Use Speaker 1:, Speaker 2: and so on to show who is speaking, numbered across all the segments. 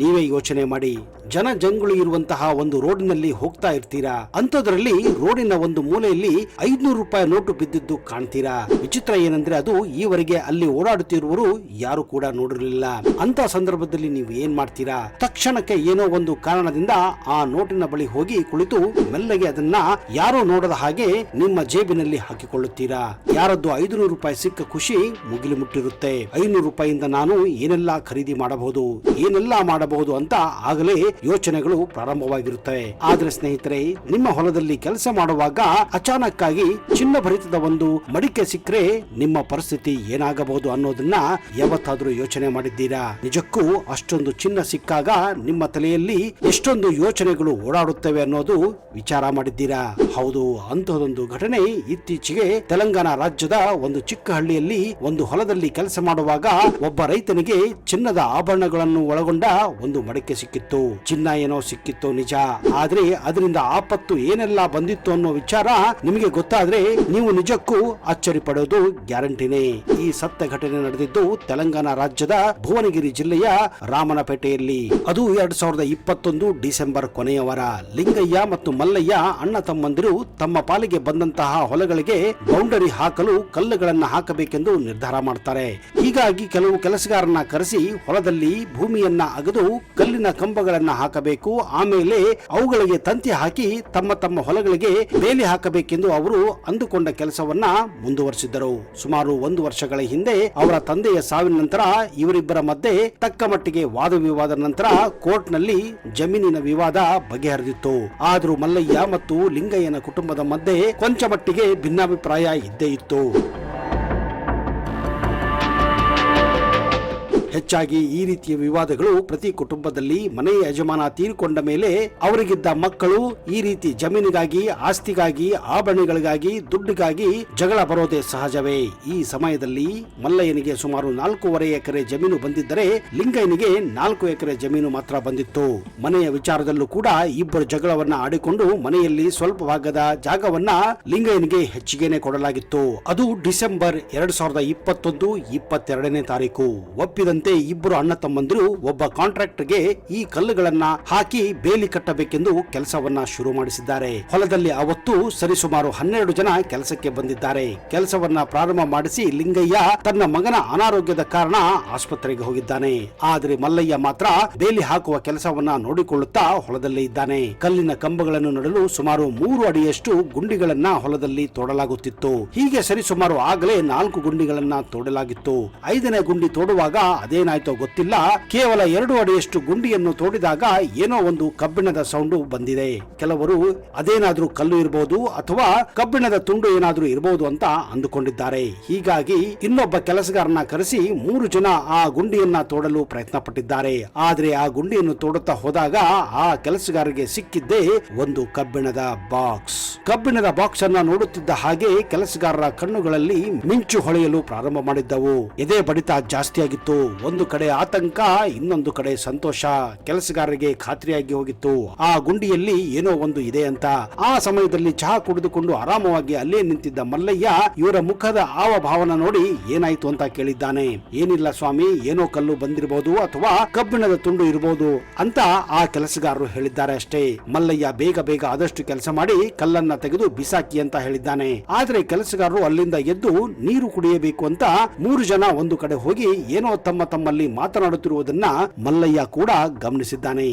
Speaker 1: ನೀವೇ ಯೋಚನೆ ಮಾಡಿ. ಜನ ಜಂಗುಳಿ ಇರುವಂತಹ ಒಂದು ರೋಡಿನಲ್ಲಿ ಹೋಗ್ತಾ ಇರ್ತೀರಾ, ಅಂತದ್ರಲ್ಲಿ ರೋಡಿನ ಒಂದು ಮೂಲೆಯಲ್ಲಿ 500 ರೂಪಾಯಿ ನೋಟು ಬಿದ್ದಿದ್ದು ಕಾಣ್ತೀರಾ. ವಿಚಿತ್ರ ಏನಂದ್ರೆ ಅದು ಈವರೆಗೆ ಅಲ್ಲಿ ಓಡಾಡುತ್ತಿರುವವರು ಯಾರು ಕೂಡ ನೋಡಿರಲಿಲ್ಲ. ಅಂತ ಸಂದರ್ಭದಲ್ಲಿ ನೀವು ಏನ್ ಮಾಡ್ತೀರಾ? ತಕ್ಷಣಕ್ಕೆ ಏನೋ ಒಂದು ಕಾರಣದಿಂದ ಆ ನೋಟಿನ ಬಳಿ ಹೋಗಿ ಕುಳಿತು ಮೆಲ್ಲಗೆ ಅದನ್ನ ಯಾರೋ ನೋಡದ ಹಾಗೆ ನಿಮ್ಮ ಜೇಬಿನಲ್ಲಿ ಹಾಕಿಕೊಳ್ಳುತ್ತೀರಾ. ಯಾರದ್ದು 500 ರೂಪಾಯಿ ಸಿಕ್ಕ ಖುಷಿ ಮುಗಿಲು ಮುಟ್ಟಿರುತ್ತೆ. 500 ರೂಪಾಯಿಯಿಂದ ನಾನು ಏನೆಲ್ಲಾ ಖರೀದಿ ಮಾಡಬಹುದು, ಏನೆಲ್ಲಾ ಮಾಡಬಹುದು ಅಂತ ಆಗಲೇ ಯೋಚನೆಗಳು ಪ್ರಾರಂಭವಾಗಿರುತ್ತವೆ. ಆದ್ರೆ ಸ್ನೇಹಿತರೆ, ನಿಮ್ಮ ಹೊಲದಲ್ಲಿ ಕೆಲಸ ಮಾಡುವಾಗ ಅಚಾನಕ್ ಆಗಿ ಚಿನ್ನ ಭರಿತದ ಒಂದು ಮಡಿಕೆ ಸಿಕ್ಕರೆ ನಿಮ್ಮ ಪರಿಸ್ಥಿತಿ ಏನಾಗಬಹುದು ಅನ್ನೋದನ್ನ ಯಾವತ್ತಾದ್ರೂ ಯೋಚನೆ ಮಾಡಿದ್ದೀರಾ? ನಿಜಕ್ಕೂ ಅಷ್ಟೊಂದು ಚಿನ್ನ ಸಿಕ್ಕಾಗ ನಿಮ್ಮ ತಲೆಯಲ್ಲಿ ಎಷ್ಟೊಂದು ಯೋಚನೆಗಳು ಓಡಾಡುತ್ತವೆ ಅನ್ನೋದು ವಿಚಾರ ಮಾಡಿದ್ದೀರಾ? ಹೌದು, ಅಂತಹದೊಂದು ಘಟನೆ ಇತ್ತೀಚೆಗೆ ತೆಲಂಗಾಣ ರಾಜ್ಯದ ಒಂದು ಚಿಕ್ಕ ಹಳ್ಳಿಯಲ್ಲಿ ಒಂದು ಹೊಲದಲ್ಲಿ ಕೆಲಸ ಮಾಡುವಾಗ ಒಬ್ಬ ರೈತನಿಗೆ ಚಿನ್ನದ ಆಭರಣಗಳನ್ನು ಒಳಗೊಂಡ ಒಂದು ಮಡಿಕೆ ಸಿಕ್ಕಿತ್ತು. ಚಿನ್ನ ಏನೋ ಸಿಕ್ಕಿತ್ತು ನಿಜ, ಆದ್ರೆ ಅದರಿಂದ ಆಪತ್ತು ಏನೆಲ್ಲ ಬಂದಿತ್ತು ಅನ್ನೋ ವಿಚಾರ ನಿಮಗೆ ಗೊತ್ತಾದ್ರೆ ನೀವು ನಿಜಕ್ಕೂ ಅಚ್ಚರಿ ಪಡೋದು ಗ್ಯಾರಂಟಿನೇ. ಈ ಸತ್ಯ ಘಟನೆ ನಡೆದಿದ್ದು ತೆಲಂಗಾಣ ರಾಜ್ಯದ ಭುವನಗಿರಿ ಜಿಲ್ಲೆಯ ರಾಮನಪೇಟೆಯಲ್ಲಿ. ಅದು 2021 ಡಿಸೆಂಬರ್ ಕೊನೆಯ ವಾರ. ಲಿಂಗಯ್ಯ ಮತ್ತು ಮಲ್ಲಯ್ಯ ಅಣ್ಣ ತಮ್ಮಂದಿರು ತಮ್ಮ ಪಾಲಿಗೆ ಬಂದಂತಹ ಹೊಲಗಳಿಗೆ ಬೌಂಡರಿ ಹಾಕಲು ಕಲ್ಲುಗಳನ್ನ ಹಾಕಬೇಕೆಂದು ನಿರ್ಧಾರ ಮಾಡ್ತಾರೆ. ಹೀಗಾಗಿ ಕೆಲವು ಕೆಲಸಗಾರನ್ನ ಕರೆಸಿ ಹೊಲದಲ್ಲಿ ಭೂಮಿಯನ್ನ ಅಗೆದು ಕಲ್ಲಿನ ಕಂಬಗಳನ್ನ ಹಾಕಬೇಕು, ಆಮೇಲೆ ಅವುಗಳಿಗೆ ತಂತಿ ಹಾಕಿ ತಮ್ಮ ತಮ್ಮ ಹೊಲಗಳಿಗೆ ಬೇಲಿ ಹಾಕಬೇಕೆಂದು ಅವರು ಅಂದುಕೊಂಡ ಕೆಲಸವನ್ನ ಮುಂದುವರಿಸಿದ್ದರು. ಸುಮಾರು 1 ವರ್ಷಗಳ ಹಿಂದೆ ಅವರ ತಂದೆಯ ಸಾವಿನ ನಂತರ ಇವರಿಬ್ಬರ ಮಧ್ಯೆ ತಕ್ಕ ಮಟ್ಟಿಗೆ ವಾದ ವಿವಾದ ನಂತರ ಕೋರ್ಟ್ ನಲ್ಲಿ ಜಮೀನಿನ ವಿವಾದ ಬಗೆಹರಿದಿತ್ತು. ಆದರೂ ಮಲ್ಲಯ್ಯ ಮತ್ತು ಲಿಂಗಯ್ಯನ ಕುಟುಂಬದ ಮಧ್ಯೆ ಕೊಂಚ ಮಟ್ಟಿಗೆ ಭಿನ್ನಾಭಿಪ್ರಾಯ ಇದ್ದೇ ಇತ್ತು. ಹೆಚ್ಚಾಗಿ ಈ ರೀತಿಯ ವಿವಾದಗಳು ಪ್ರತಿ ಕುಟುಂಬದಲ್ಲಿ ಮನೆಯ ಯಜಮಾನ ತೀರಿಕೊಂಡ ಮೇಲೆ ಅವರಿಗಿದ್ದ ಮಕ್ಕಳು ಈ ರೀತಿ ಜಮೀನಿಗಾಗಿ, ಆಸ್ತಿಗಾಗಿ, ಆಭರಣಗಳಿಗಾಗಿ, ದುಡ್ಡಿಗಾಗಿ ಜಗಳ ಬರೋದೇ ಸಹಜವೇ. ಈ ಸಮಯದಲ್ಲಿ ಮಲ್ಲಯ್ಯನಿಗೆ ಸುಮಾರು 4.5 ಎಕರೆ ಜಮೀನು ಬಂದಿದ್ದರೆ ಲಿಂಗಯ್ಯನಿಗೆ 4 ಎಕರೆ ಜಮೀನು ಮಾತ್ರ ಬಂದಿತ್ತು. ಮನೆಯ ವಿಚಾರದಲ್ಲೂ ಕೂಡ ಇಬ್ಬರು ಜಗಳವನ್ನ ಆಡಿಕೊಂಡು ಮನೆಯಲ್ಲಿ ಸ್ವಲ್ಪ ಭಾಗದ ಜಾಗವನ್ನ ಲಿಂಗಯ್ಯನಿಗೆ ಹೆಚ್ಚಿಗೆನೆ ಕೊಡಲಾಗಿತ್ತು. ಅದು ಡಿಸೆಂಬರ್ 2021 22ನೇ ತಾರೀಕು. ಒಪ್ಪಿದಂತೆ ಇಬ್ಬರು ಅಣ್ಣ ತಮ್ಮಂದಿರು ಒಬ್ಬ ಕಾಂಟ್ರಾಕ್ಟರ್ಗೆ ಈ ಕಲ್ಲುಗಳನ್ನ ಹಾಕಿ ಬೇಲಿ ಕಟ್ಟಬೇಕೆಂದು ಕೆಲಸವನ್ನ ಶುರು ಮಾಡಿಸಿದ್ದಾರೆ. ಹೊಲದಲ್ಲಿ ಅವತ್ತು ಸರಿಸುಮಾರು 12 ಜನ ಕೆಲಸಕ್ಕೆ ಬಂದಿದ್ದಾರೆ. ಕೆಲಸವನ್ನ ಪ್ರಾರಂಭ ಮಾಡಿಸಿ ಲಿಂಗಯ್ಯ ತನ್ನ ಮಗನ ಅನಾರೋಗ್ಯದ ಕಾರಣ ಆಸ್ಪತ್ರೆಗೆ ಹೋಗಿದ್ದಾನೆ. ಆದ್ರೆ ಮಲ್ಲಯ್ಯ ಮಾತ್ರ ಬೇಲಿ ಹಾಕುವ ಕೆಲಸವನ್ನ ನೋಡಿಕೊಳ್ಳುತ್ತಾ ಹೊಲದಲ್ಲೇ ಇದ್ದಾನೆ. ಕಲ್ಲಿನ ಕಂಬಗಳನ್ನು ನಡಲು ಸುಮಾರು 3 ಅಡಿಯಷ್ಟು ಗುಂಡಿಗಳನ್ನ ಹೊಲದಲ್ಲಿ ತೋಡಲಾಗುತ್ತಿತ್ತು. ಹೀಗೆ ಸರಿಸುಮಾರು ಆಗಲೇ 4 ಗುಂಡಿಗಳನ್ನ ತೋಡಲಾಗಿತ್ತು. 5ನೇ ಗುಂಡಿ ತೋಡುವಾಗ ಅದೇನಾಯ್ತೋ ಗೊತ್ತಿಲ್ಲ, ಕೇವಲ 2 ಅಡಿಯಷ್ಟು ಗುಂಡಿಯನ್ನು ತೋಡಿದಾಗ ಏನೋ ಒಂದು ಕಬ್ಬಿಣದ ಸೌಂಡ್ ಬಂದಿದೆ. ಕೆಲವರು ಅದೇನಾದ್ರೂ ಕಲ್ಲು ಇರಬಹುದು ಅಥವಾ ಕಬ್ಬಿಣದ ತುಂಡು ಏನಾದ್ರೂ ಇರಬಹುದು ಅಂತ ಅಂದುಕೊಂಡಿದ್ದಾರೆ. ಹೀಗಾಗಿ ಇನ್ನೊಬ್ಬ ಕೆಲಸಗಾರನ ಕರೆಸಿ 3 ಜನ ಆ ಗುಂಡಿಯನ್ನ ತೋಡಲು ಪ್ರಯತ್ನ ಪಟ್ಟಿದ್ದಾರೆ. ಆದ್ರೆ ಆ ಗುಂಡಿಯನ್ನು ತೋಡುತ್ತಾ ಹೋದಾಗ ಆ ಕೆಲಸಗಾರರಿಗೆ ಸಿಕ್ಕಿದ್ದೇ ಒಂದು ಕಬ್ಬಿಣದ ಬಾಕ್ಸ್. ಕಬ್ಬಿಣದ ಬಾಕ್ಸ್ ಅನ್ನ ನೋಡುತ್ತಿದ್ದ ಹಾಗೆ ಕೆಲಸಗಾರರ ಕಣ್ಣುಗಳಲ್ಲಿ ಮಿಂಚು ಹೊಳೆಯಲು ಪ್ರಾರಂಭ ಮಾಡಿದ್ದವು. ಎದೆ ಬಡಿತ ಜಾಸ್ತಿಯಾಗಿತ್ತು. ಒಂದು ಕಡೆ ಆತಂಕ, ಇನ್ನೊಂದು ಕಡೆ ಸಂತೋಷ. ಕೆಲಸಗಾರರಿಗೆ ಖಾತ್ರಿಯಾಗಿ ಹೋಗಿತ್ತು ಆ ಗುಂಡಿಯಲ್ಲಿ ಏನೋ ಒಂದು ಇದೆ ಅಂತ. ಆ ಸಮಯದಲ್ಲಿ ಚಹಾ ಕುಡಿದುಕೊಂಡು ಆರಾಮವಾಗಿ ಅಲ್ಲೇ ನಿಂತಿದ್ದ ಮಲ್ಲಯ್ಯ ಇವರ ಮುಖದ ಆವ ಭಾವನ ನೋಡಿ ಏನಾಯ್ತು ಅಂತ ಕೇಳಿದ್ದಾನೆ. ಏನಿಲ್ಲ ಸ್ವಾಮಿ, ಏನೋ ಕಲ್ಲು ಬಂದಿರಬಹುದು ಅಥವಾ ಕಬ್ಬಿಣದ ತುಂಡು ಇರಬಹುದು ಅಂತ ಆ ಕೆಲಸಗಾರರು ಹೇಳಿದ್ದಾರೆ ಅಷ್ಟೇ. ಮಲ್ಲಯ್ಯ ಬೇಗ ಬೇಗ ಆದಷ್ಟು ಕೆಲಸ ಮಾಡಿ ಕಲ್ಲನ್ನ ತೆಗೆದು ಬಿಸಾಕಿ ಅಂತ ಹೇಳಿದ್ದಾನೆ. ಆದ್ರೆ ಕೆಲಸಗಾರರು ಅಲ್ಲಿಂದ ಎದ್ದು ನೀರು ಕುಡಿಯಬೇಕು ಅಂತ 3 ಜನ ಒಂದು ಕಡೆ ಹೋಗಿ ಏನೋ ತಮ್ಮಲ್ಲಿ ಮಾತನಾಡುತ್ತಿರುವುದನ್ನ ಮಲ್ಲಯ್ಯ ಕೂಡ ಗಮನಿಸಿದ್ದಾನೆ.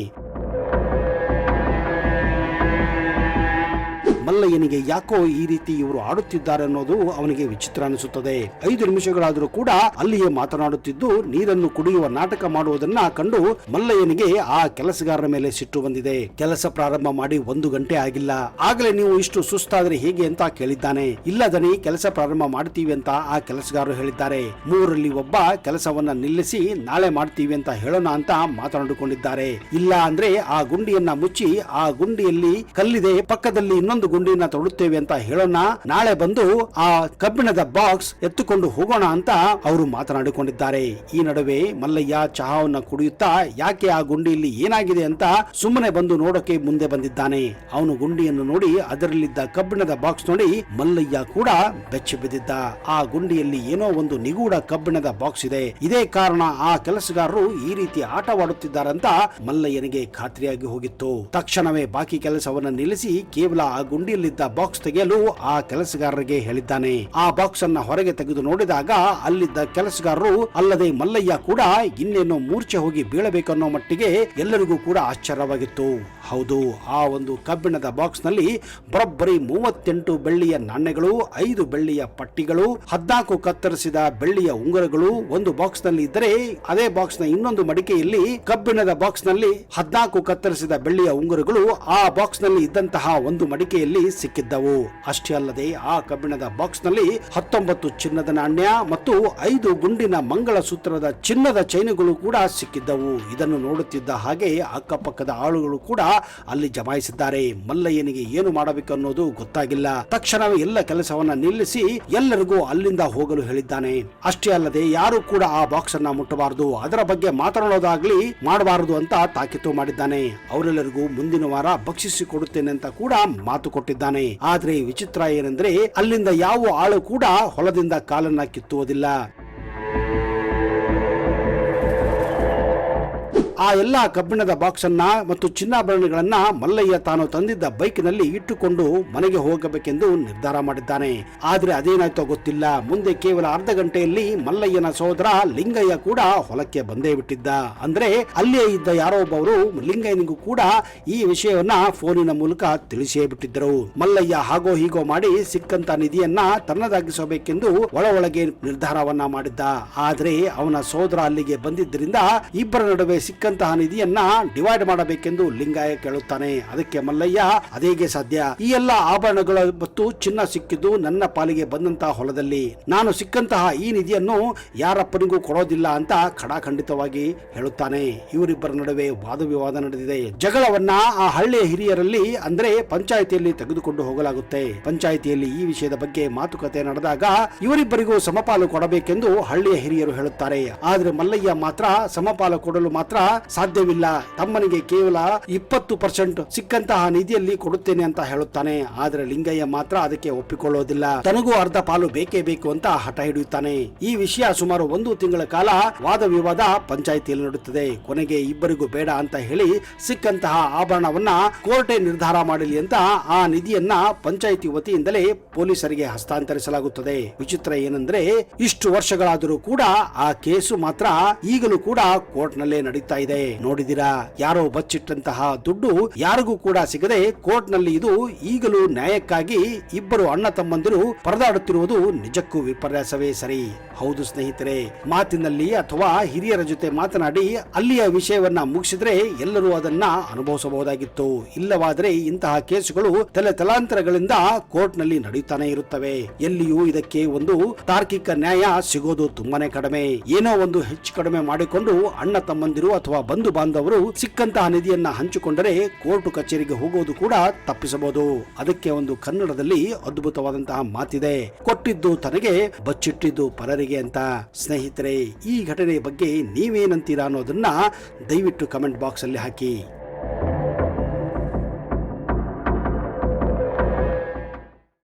Speaker 1: ಮಲ್ಲಯ್ಯನಿಗೆ ಯಾಕೋ ಈ ರೀತಿ ಇವರು ಆಡುತ್ತಿದ್ದಾರೆ ಅನ್ನೋದು ಅವನಿಗೆ ವಿಚಿತ್ರ ಅನಿಸುತ್ತದೆ. 5 ನಿಮಿಷಗಳಾದರೂ ಕೂಡ ಅಲ್ಲಿಯೇ ಮಾತನಾಡುತ್ತಿದ್ದು ನೀರನ್ನು ಕುಡಿಯುವ ನಾಟಕ ಮಾಡುವುದನ್ನ ಕಂಡು ಮಲ್ಲಯ್ಯನಿಗೆ ಆ ಕೆಲಸಗಾರರ ಮೇಲೆ ಸಿಟ್ಟು ಬಂದಿದೆ. ಕೆಲಸ ಪ್ರಾರಂಭ ಮಾಡಿ 1 ಗಂಟೆ ಆಗಿಲ್ಲ, ಆಗಲೇ ನೀವು ಇಷ್ಟು ಸುಸ್ತಾದ್ರೆ ಹೇಗೆ ಅಂತ ಕೇಳಿದ್ದಾನೆ. ಇಲ್ಲ ದನಿ, ಕೆಲಸ ಪ್ರಾರಂಭ ಮಾಡ್ತೀವಿ ಅಂತ ಆ ಕೆಲಸಗಾರರು ಹೇಳಿದ್ದಾರೆ. 3ರಲ್ಲಿ ಒಬ್ಬ ಕೆಲಸವನ್ನ ನಿಲ್ಲಿಸಿ ನಾಳೆ ಮಾಡ್ತೀವಿ ಅಂತ ಹೇಳೋಣ ಅಂತ ಮಾತನಾಡಿಕೊಂಡಿದ್ದಾರೆ. ಇಲ್ಲ ಅಂದ್ರೆ ಆ ಗುಂಡಿಯನ್ನ ಮುಚ್ಚಿ ಆ ಗುಂಡಿಯಲ್ಲಿ ಕಲ್ಲಿದೆ, ಪಕ್ಕದಲ್ಲಿ ಇನ್ನೊಂದು ಗುಂಡಿನ ತೊಡುತ್ತೇವೆ ಅಂತ ಹೇಳೋಣ, ನಾಳೆ ಬಂದು ಆ ಕಬ್ಬಿಣದ ಬಾಕ್ಸ್ ಎತ್ತುಕೊಂಡು ಹೋಗೋಣ ಅಂತ ಅವರು ಮಾತನಾಡಿಕೊಂಡಿದ್ದಾರೆ. ಈ ನಡುವೆ ಮಲ್ಲಯ್ಯ ಚಹಾವನ್ನ ಕುಡಿಯುತ್ತಾ ಯಾಕೆ ಆ ಗುಂಡಿಯಲ್ಲಿ ಏನಾಗಿದೆ ಅಂತ ಸುಮ್ಮನೆ ಬಂದು ನೋಡೋಕೆ ಮುಂದೆ ಬಂದಿದ್ದಾನೆ. ಅವನು ಗುಂಡಿಯನ್ನು ನೋಡಿ ಅದರಲ್ಲಿದ್ದ ಕಬ್ಬಿಣದ ಬಾಕ್ಸ್ ನೋಡಿ ಮಲ್ಲಯ್ಯ ಕೂಡ ಬೆಚ್ಚಿ ಬಿದ್ದಿದ್ದ. ಆ ಗುಂಡಿಯಲ್ಲಿ ಏನೋ ಒಂದು ನಿಗೂಢ ಕಬ್ಬಿಣದ ಬಾಕ್ಸ್ ಇದೆ, ಇದೇ ಕಾರಣ ಆ ಕೆಲಸಗಾರರು ಈ ರೀತಿ ಆಟವಾಡುತ್ತಿದ್ದಾರಂತ ಮಲ್ಲಯ್ಯನಿಗೆ ಖಾತ್ರಿಯಾಗಿ ಹೋಗಿತ್ತು. ತಕ್ಷಣವೇ ಬಾಕಿ ಕೆಲಸವನ್ನ ನಿಲ್ಲಿಸಿ ಕೇವಲ ಆ ಗುಂಡಿಯಲ್ಲಿದ್ದ ಬಾಕ್ಸ್ ತೆಗೆಯಲು ಆ ಕೆಲಸಗಾರರಿಗೆ ಹೇಳಿದ್ದಾನೆ. ಆ ಬಾಕ್ಸ್ ಅನ್ನ ಹೊರಗೆ ತೆಗೆದು ನೋಡಿದಾಗ ಅಲ್ಲಿದ್ದ ಕೆಲಸಗಾರರು ಅಲ್ಲದೆ ಮಲ್ಲಯ್ಯ ಕೂಡ ಇನ್ನೇನೋ ಮೂರ್ಛೆ ಹೋಗಿ ಬೀಳಬೇಕನ್ನೋ ಮಟ್ಟಿಗೆ ಎಲ್ಲರಿಗೂ ಕೂಡ ಆಶ್ಚರ್ಯವಾಗಿತ್ತು. ಹೌದು, ಆ ಒಂದು ಕಬ್ಬಿಣದ ಬಾಕ್ಸ್ ನಲ್ಲಿ ಬರೋಬ್ಬರಿ 38 ಬೆಳ್ಳಿಯ ನಾಣ್ಯಗಳು, 5 ಬೆಳ್ಳಿಯ ಪಟ್ಟಿಗಳು, 14 ಕತ್ತರಿಸಿದ ಬೆಳ್ಳಿಯ ಉಂಗುರಗಳು ಒಂದು ಬಾಕ್ಸ್ ನಲ್ಲಿ ಇದ್ದರೆ, ಅದೇ ಬಾಕ್ಸ್ ನ ಇನ್ನೊಂದು ಮಡಿಕೆಯಲ್ಲಿ ಕಬ್ಬಿಣದ ಬಾಕ್ಸ್ ನಲ್ಲಿ 14 ಕತ್ತರಿಸಿದ ಬೆಳ್ಳಿಯ ಉಂಗುರಗಳು ಆ ಬಾಕ್ಸ್ ನಲ್ಲಿ ಇದ್ದಂತಹ ಒಂದು ಮಡಿಕೆಯಲ್ಲಿ ಸಿಕ್ಕಿದ್ದವು. ಅಷ್ಟೇ ಅಲ್ಲದೆ ಆ ಕಬ್ಬಿಣದ ಬಾಕ್ಸ್ ನಲ್ಲಿ 19 ಚಿನ್ನದ ನಾಣ್ಯ ಮತ್ತು 5 ಗುಂಡಿನ ಮಂಗಳ ಸೂತ್ರದ ಚಿನ್ನದ ಚೈನುಗಳು ಕೂಡ ಸಿಕ್ಕಿದ್ದವು. ಇದನ್ನು ನೋಡುತ್ತಿದ್ದ ಹಾಗೆ ಅಕ್ಕಪಕ್ಕದ ಆಳುಗಳು ಕೂಡ ಅಲ್ಲಿ ಜಮಾಯಿಸಿದ್ದಾರೆ. ಮಲ್ಲಯ್ಯನಿಗೆ ಏನು ಮಾಡಬೇಕು ಅನ್ನೋದು ಗೊತ್ತಾಗಿಲ್ಲ. ತಕ್ಷಣವೇ ಎಲ್ಲ ಕೆಲಸವನ್ನ ನಿಲ್ಲಿಸಿ ಎಲ್ಲರಿಗೂ ಅಲ್ಲಿಂದ ಹೋಗಲು ಹೇಳಿದ್ದಾನೆ. ಅಷ್ಟೇ ಅಲ್ಲದೆ ಯಾರು ಕೂಡ ಆ ಬಾಕ್ಸ್ ಅನ್ನ ಮುಟ್ಟಬಾರದು, ಅದರ ಬಗ್ಗೆ ಮಾತನಾಡೋದಾಗ್ಲಿ ಮಾಡಬಾರದು ಅಂತ ತಾಕೀತು ಮಾಡಿದ್ದಾನೆ. ಅವರೆಲ್ಲರಿಗೂ ಮುಂದಿನ ವಾರ ಬಕ್ಷಿಸಿ ಕೊಡುತ್ತೇನೆ ಅಂತ ಕೂಡ ಮಾತು ಕೊಟ್ಟಿದ್ದಾನೆ. ಆದ್ರೆ ವಿಚಿತ್ರ ಏನಂದ್ರೆ ಅಲ್ಲಿಂದ ಯಾವ ಆಳು ಕೂಡ ಹೊಲದಿಂದ ಕಾಲನ್ನ ಕಿತ್ತುವುದಿಲ್ಲ. ಆ ಎಲ್ಲಾ ಕಬ್ಬಿಣದ ಬಾಕ್ಸ್ ಅನ್ನ ಮತ್ತು ಚಿನ್ನಾಭರಣಗಳನ್ನ ಮಲ್ಲಯ್ಯ ತಾನು ತಂದಿದ್ದ ಬೈಕ್ ನಲ್ಲಿ ಇಟ್ಟುಕೊಂಡು ಮನೆಗೆ ಹೋಗಬೇಕೆಂದು ನಿರ್ಧಾರ ಮಾಡಿದ್ದಾನೆ. ಆದ್ರೆ ಅದೇನಾಯ್ತೋ ಗೊತ್ತಿಲ್ಲ. ಮುಂದೆ ಕೇವಲ ಅರ್ಧ ಗಂಟೆಯಲ್ಲಿ ಮಲ್ಲಯ್ಯನ ಸಹೋದರ ಲಿಂಗಯ್ಯ ಕೂಡ ಹೊಲಕ್ಕೆ ಬಂದೇ ಬಿಟ್ಟಿದ್ದ. ಅಂದ್ರೆ ಅಲ್ಲಿಯೇ ಇದ್ದ ಯಾರೋ ಒಬ್ಬರು ಲಿಂಗಯ್ಯನಿಗೂ ಕೂಡ ಈ ವಿಷಯವನ್ನ ಫೋನಿನ ಮೂಲಕ ತಿಳಿಸಿಯೇ ಬಿಟ್ಟಿದ್ದರು. ಮಲ್ಲಯ್ಯ ಹಾಗೋ ಹೀಗೋ ಮಾಡಿ ಸಿಕ್ಕಂತ ನಿಧಿಯನ್ನ ತನ್ನದಾಗಿಸಬೇಕೆಂದು ಒಳಗೆ ನಿರ್ಧಾರವನ್ನ ಮಾಡಿದ್ದ. ಆದ್ರೆ ಅವನ ಸಹೋದರ ಅಲ್ಲಿಗೆ ಬಂದಿದ್ದರಿಂದ ಇಬ್ಬರ ನಡುವೆ ಸಿಕ್ಕಂತಹ ನಿಧಿಯನ್ನ ಡಿವೈಡ್ ಮಾಡಬೇಕೆಂದು ಲಿಂಗಯ್ಯ ಕೇಳುತ್ತಾನೆ. ಅದಕ್ಕೆ ಮಲ್ಲಯ್ಯ ಅದೇಗೆ ಸಾಧ್ಯ, ಈ ಎಲ್ಲ ಆಭರಣಗಳು ಮತ್ತು ಚಿನ್ನ ಸಿಕ್ಕಿದ್ದು ನನ್ನ ಪಾಲಿಗೆ ಬಂದಂತಹ ಹೊಲದಲ್ಲಿ, ನಾನು ಸಿಕ್ಕಂತಹ ಈ ನಿಧಿಯನ್ನು ಯಾರಪ್ಪನಿಗೂ ಕೊಡೋದಿಲ್ಲ ಅಂತ ಖಡಾಖಂಡಿತವಾಗಿ ಹೇಳುತ್ತಾನೆ. ಇವರಿಬ್ಬರ ನಡುವೆ ವಾದ ವಿವಾದ ನಡೆದಿದೆ. ಜಗಳವನ್ನ ಆ ಹಳ್ಳಿಯ ಹಿರಿಯರಲ್ಲಿ ಅಂದ್ರೆ ಪಂಚಾಯಿತಿಯಲ್ಲಿ ತೆಗೆದುಕೊಂಡು ಹೋಗಲಾಗುತ್ತೆ. ಪಂಚಾಯಿತಿಯಲ್ಲಿ ಈ ವಿಷಯದ ಬಗ್ಗೆ ಮಾತುಕತೆ ನಡೆದಾಗ ಇವರಿಬ್ಬರಿಗೂ ಸಮಪಾಲು ಕೊಡಬೇಕೆಂದು ಹಳ್ಳಿಯ ಹಿರಿಯರು ಹೇಳುತ್ತಾರೆ. ಆದ್ರೆ ಮಲ್ಲಯ್ಯ ಮಾತ್ರ ಸಮಪಾಲು ಕೊಡಲು ಮಾತ್ರ ಸಾಧ್ಯವಿಲ್ಲ, ತಮ್ಮನಿಗೆ ಕೇವಲ 20% ಸಿಕ್ಕಂತಹ ನಿಧಿಯಲ್ಲಿ ಕೊಡುತ್ತೇನೆ ಅಂತ ಹೇಳುತ್ತಾನೆ. ಆದ್ರೆ ಲಿಂಗಯ್ಯ ಮಾತ್ರ ಅದಕ್ಕೆ ಒಪ್ಪಿಕೊಳ್ಳೋದಿಲ್ಲ. ತನಗೂ ಅರ್ಧ ಪಾಲು ಬೇಕೇ ಬೇಕು ಅಂತ ಹಠ ಹಿಡಿಯುತ್ತಾನೆ. ಈ ವಿಷಯ ಸುಮಾರು 1 ತಿಂಗಳ ಕಾಲ ವಾದ ವಿವಾದ ಪಂಚಾಯಿತಿಯಲ್ಲಿ ನಡೆಯುತ್ತದೆ. ಕೊನೆಗೆ ಇಬ್ಬರಿಗೂ ಬೇಡ ಅಂತ ಹೇಳಿ ಸಿಕ್ಕಂತಹ ಆಭರಣವನ್ನ ಕೋರ್ಟೇ ನಿರ್ಧಾರ ಮಾಡಲಿ ಅಂತ ಆ ನಿಧಿಯನ್ನ ಪಂಚಾಯಿತಿ ವತಿಯಿಂದಲೇ ಪೊಲೀಸರಿಗೆ ಹಸ್ತಾಂತರಿಸಲಾಗುತ್ತದೆ. ವಿಚಿತ್ರ ಏನಂದ್ರೆ ಇಷ್ಟು ವರ್ಷಗಳಾದರೂ ಕೂಡ ಆ ಕೇಸು ಮಾತ್ರ ಈಗಲೂ ಕೂಡ ಕೋರ್ಟ್ ನಲ್ಲೇ ನಡೀತಾ ಇದೆ. ನೋಡಿದಿರಾ, ಯಾರೋ ಬಚ್ಚಿಟ್ಟಂತಹ ದುಡ್ಡು ಯಾರಿಗೂ ಕೂಡ ಸಿಗದೆ ಕೋರ್ಟ್ ನಲ್ಲಿ ಇದು ಈಗಲೂ ನ್ಯಾಯಕ್ಕಾಗಿ ಇಬ್ಬರು ಅಣ್ಣ ತಮ್ಮಂದಿರು ಪರದಾಡುತ್ತಿರುವುದು ನಿಜಕ್ಕೂ ವಿಪರ್ಯಾಸವೇ ಸರಿ. ಹೌದು ಸ್ನೇಹಿತರೆ, ಮಾತಿನಲ್ಲಿ ಅಥವಾ ಹಿರಿಯರ ಜೊತೆ ಮಾತನಾಡಿ ಅಲ್ಲಿಯ ವಿಷಯವನ್ನ ಮುಗಿಸಿದ್ರೆ ಎಲ್ಲರೂ ಅದನ್ನ ಅನುಭವಿಸಬಹುದಾಗಿತ್ತು. ಇಲ್ಲವಾದ್ರೆ ಇಂತಹ ಕೇಸುಗಳು ತಲಾಂತರಗಳಿಂದ ಕೋರ್ಟ್ ನಲ್ಲಿ ನಡೆಯುತ್ತಾನೆ ಇರುತ್ತವೆ. ಎಲ್ಲಿಯೂ ಇದಕ್ಕೆ ಒಂದು ತಾರ್ಕಿಕ ನ್ಯಾಯ ಸಿಗೋದು ತುಂಬಾನೇ ಕಡಿಮೆ. ಏನೋ ಒಂದು ಹೆಚ್ಚು ಕಡಿಮೆ ಮಾಡಿಕೊಂಡು ಅಣ್ಣ ತಮ್ಮಂದಿರು ಅಥವಾ ಬಂಧು ಬಾಂಧವರು ಸಿಕ್ಕಂತಹ ನಿಧಿಯನ್ನ ಹಂಚಿಕೊಂಡರೆ ಕೋರ್ಟ್ ಕಚೇರಿಗೆ ಹೋಗೋದು ಕೂಡ ತಪ್ಪಿಸಬಹುದು. ಅದಕ್ಕೆ ಒಂದು ಕನ್ನಡದಲ್ಲಿ ಅದ್ಭುತವಾದಂತಹ ಮಾತಿದೆ, ಕೊಟ್ಟಿದ್ದು ತನಗೆ ಬಚ್ಚಿಟ್ಟಿದ್ದು ಪರರಿಗೆ ಅಂತ. ಸ್ನೇಹಿತರೆ, ಈ ಘಟನೆ ಬಗ್ಗೆ ನೀವೇನಂತೀರಾ ಅನ್ನೋದನ್ನ ದಯವಿಟ್ಟು ಕಮೆಂಟ್ ಬಾಕ್ಸ್ ಅಲ್ಲಿ ಹಾಕಿ.